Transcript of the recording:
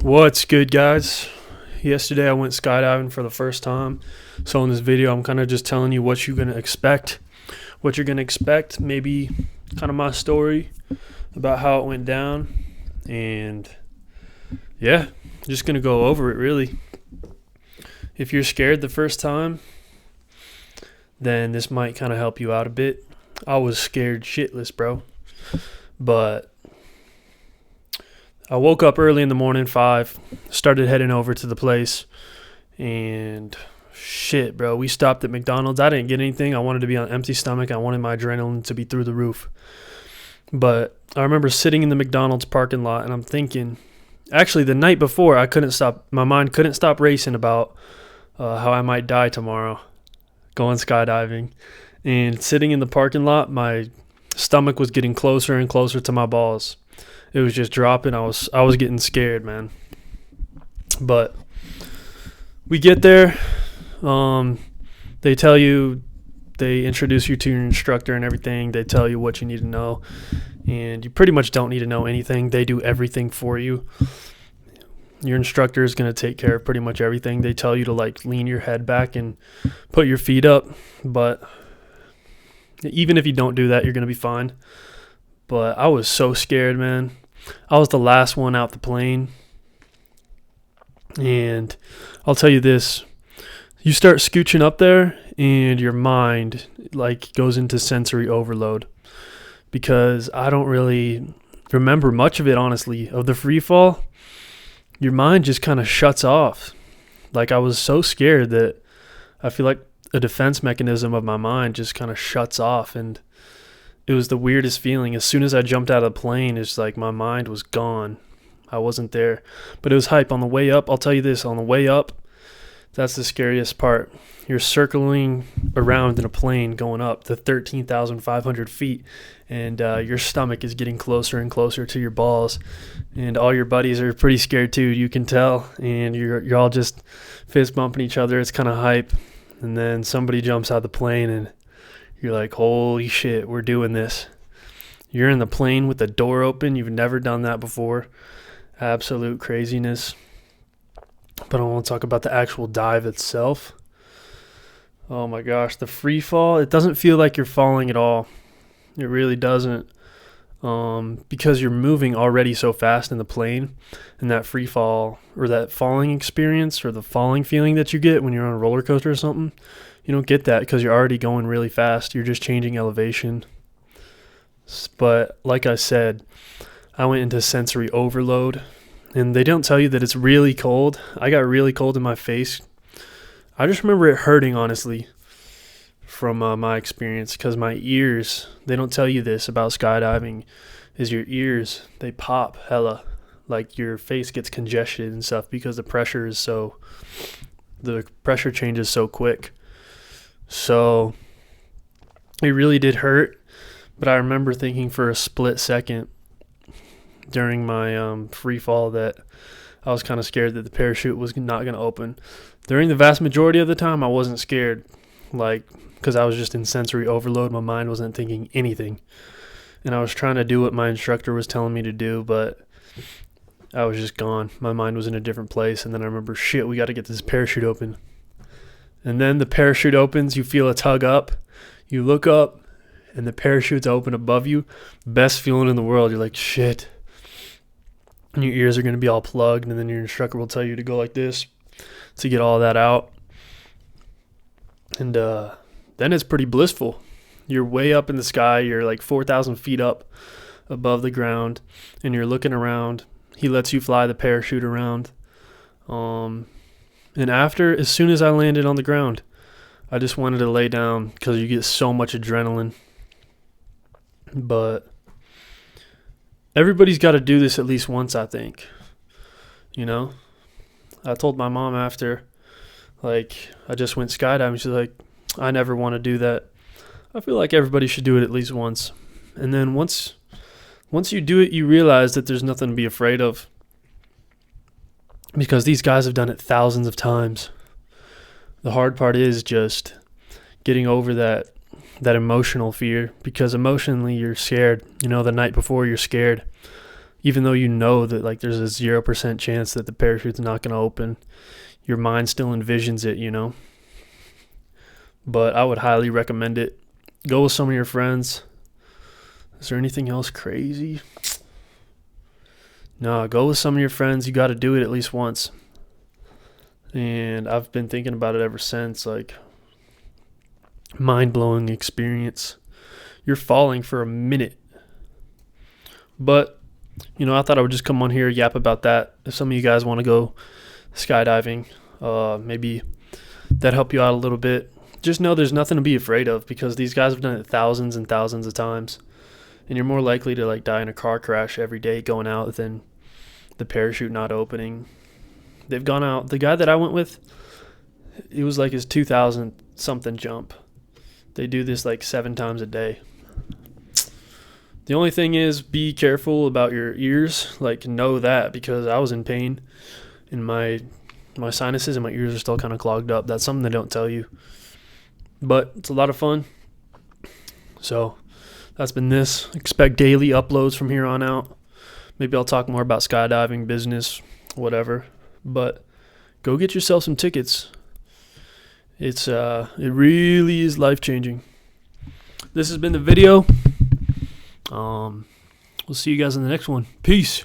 What's good, guys? Yesterday I went skydiving for the first time. So in this video, I'm kind of just telling you what you're going to expect. What you're going to expect, maybe kind of my story about how it went down. And yeah, just going to go over it really. If you're scared the first time, then this might kind of help you out a bit. I was scared shitless, bro. But I woke up early in the morning, 5, started heading over to the place, and shit, bro, we stopped at McDonald's. I didn't get anything. I wanted to be on an empty stomach. I wanted my adrenaline to be through the roof. But I remember sitting in the McDonald's parking lot, and I'm thinking, actually, the night before, my mind couldn't stop racing about how I might die tomorrow going skydiving. And sitting in the parking lot, my stomach was getting closer and closer to my balls. It was just dropping. I was getting scared, man. But we get there. They introduce you to your instructor and everything. They tell you what you need to know. And you pretty much don't need to know anything. They do everything for you. Your instructor is going to take care of pretty much everything. They tell you to lean your head back and put your feet up. But even if you don't do that, you're going to be fine. But I was so scared, man. I was the last one out the plane. And I'll tell you this. You start scooching up there and your mind goes into sensory overload. Because I don't really remember much of it, honestly. Of the free fall, your mind just kind of shuts off. I was so scared that I feel like a defense mechanism of my mind just kind of shuts off, and it was the weirdest feeling. As soon as I jumped out of the plane, it's like my mind was gone. I wasn't there. But it was hype. On the way up, I'll tell you this, on the way up, that's the scariest part. You're circling around in a plane going up to 13,500 feet, and your stomach is getting closer and closer to your balls, and all your buddies are pretty scared too, you can tell, and you're all just fist bumping each other. It's kind of hype. And then somebody jumps out of the plane, and you're like, holy shit, we're doing this. You're in the plane with the door open. You've never done that before. Absolute craziness. But I want to talk about the actual dive itself. Oh my gosh, the free fall, it doesn't feel like you're falling at all. It really doesn't. Because you're moving already so fast in the plane, and that free fall or that falling experience or the falling feeling that you get when you're on a roller coaster or something, you don't get that because you're already going really fast. You're just changing elevation. But like I said, I went into sensory overload, and they don't tell you that it's really cold. I got really cold in my face. I just remember it hurting, honestly, from my experience, because my ears, they don't tell you this about skydiving, is your ears, they pop hella. Your face gets congested and stuff because the pressure changes so quick. So it really did hurt. But I remember thinking for a split second during my free fall that I was kind of scared that the parachute was not going to open. During the vast majority of the time, I wasn't scared, because I was just in sensory overload. My mind wasn't thinking anything. And I was trying to do what my instructor was telling me to do, but I was just gone. My mind was in a different place. And then I remember, shit, we got to get this parachute open. And then the parachute opens. You feel a tug up. You look up, and the parachute's open above you. Best feeling in the world. You're like, shit. And your ears are going to be all plugged, and then your instructor will tell you to go like this to get all that out. And then it's pretty blissful. You're way up in the sky. You're 4,000 feet up above the ground, and you're looking around. He lets you fly the parachute around. And as soon as I landed on the ground, I just wanted to lay down because you get so much adrenaline. But everybody's got to do this at least once, I think. I told my mom after, I just went skydiving. She's like, I never want to do that. I feel like everybody should do it at least once. And then once you do it, you realize that there's nothing to be afraid of. Because these guys have done it thousands of times. The hard part is just getting over that emotional fear. Because emotionally, you're scared. The night before, you're scared. even though you know that like there's a 0% chance that the parachute's not going to open, your mind still envisions it, you know. But I would highly recommend it. Go with some of your friends. Is there anything else crazy? No, go with some of your friends. You got to do it at least once. And I've been thinking about it ever since. Like, mind-blowing experience. You're falling for a minute. But, you know, I thought I would just come on here, yap about that. If some of you guys want to go skydiving, maybe that help you out a little bit. Just know there's nothing to be afraid of, because these guys have done it thousands and thousands of times. And you're more likely to like die in a car crash every day going out than the parachute not opening. They've gone out. The guy that I went with, it was like his 2000 something jump. They do this like 7 times a day. The only thing is, be careful about your ears. Like, know that, because I was in pain and my sinuses and my ears are still kind of clogged up. That's something they don't tell you. But it's a lot of fun. So that's been this. Expect daily uploads from here on out. Maybe I'll talk more about skydiving, business, whatever. But go get yourself some tickets. It really is life-changing. This has been the video. We'll see you guys in the next one. Peace.